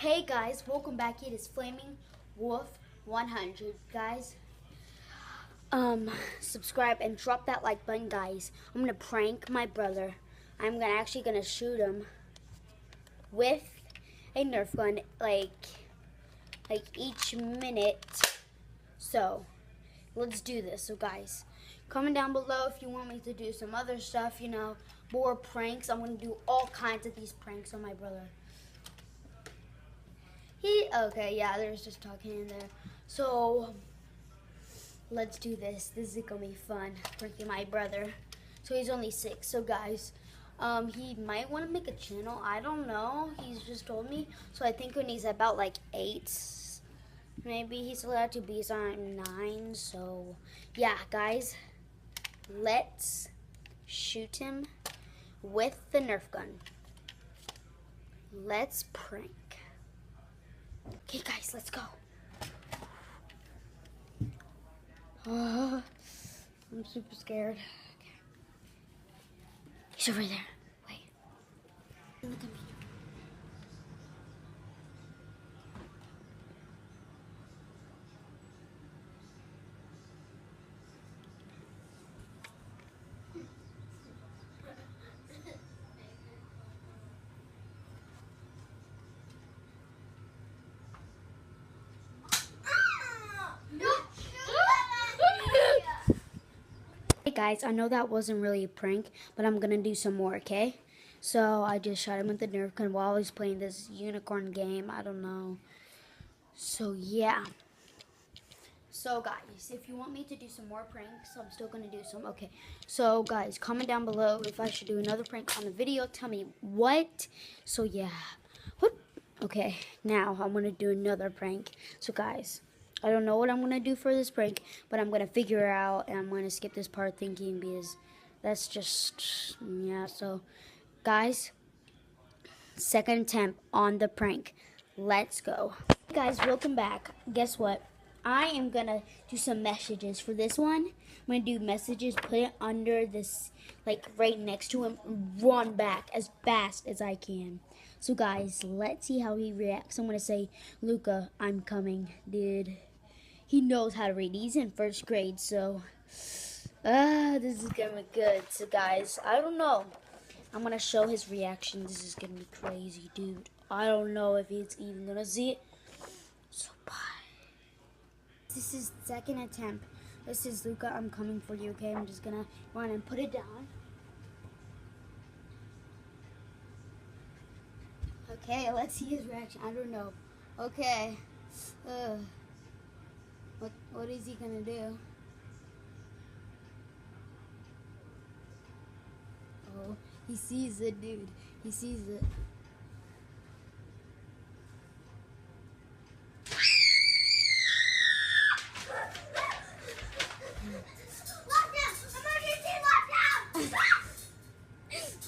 Hey guys, welcome back. It is Flaming Wolf 100, guys. Subscribe and drop that like button, guys. I'm gonna prank my brother. I'm actually gonna shoot him with a nerf gun, like each minute. So let's do this. So guys, comment down below if you want me to do some other stuff. More pranks. I'm gonna do all kinds of these pranks on my brother. Okay, yeah, there's just talking in there. So, let's do this. This is gonna be fun, pranking my brother. So he's only 6. So guys, he might want to make a channel. I don't know. He's just told me. So I think when he's about like 8, maybe he's allowed to be on 9. So yeah, guys, let's shoot him with the Nerf gun. Let's prank. Okay, guys, let's go. I'm super scared. Okay. He's over there. Wait. Look at me. Hey guys, I know that wasn't really a prank, but I'm gonna do some more, okay? So I just shot him with the Nerf gun while he's playing this unicorn game. I don't know. So yeah. So guys, if you want me to do some more pranks, I'm still gonna do some. Okay. So guys, comment down below if I should do another prank on the video. Tell me what. So yeah. What? Okay. Now I'm gonna do another prank. So guys, I don't know what I'm going to do for this prank, but I'm going to figure it out, and I'm going to skip this part thinking because that's just, yeah. So, guys, second attempt on the prank. Let's go. Hey guys, welcome back. Guess what? I am going to do some messages for this one. I'm going to do messages, put it under this, like right next to him, run back as fast as I can. So, guys, let's see how he reacts. I'm going to say, Luca, I'm coming, dude. He knows how to read. He's in 1st grade, so this is gonna be good. So guys, I don't know. I'm gonna show his reaction. This is gonna be crazy, dude. I don't know if he's even gonna see it. So bye. This is second attempt. This is Luca. I'm coming for you. Okay, I'm just gonna run and put it down. Okay, let's see his reaction. I don't know. Okay. What is he gonna do? Oh, he sees it, dude. He sees it.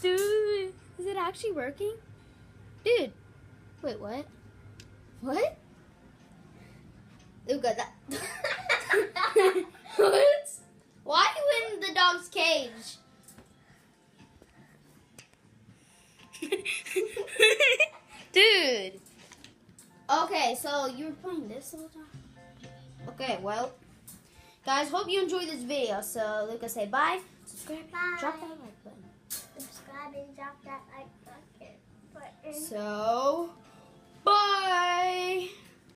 Dude, is it actually working? Dude, wait, what? What? Luca, that. What? Why are you in the dog's cage? Dude. Okay, so you were playing this all the time? Okay, well, guys, hope you enjoyed this video. So, Luca, say bye. Subscribe. Bye. Drop that like button. Subscribe and drop that like button. So.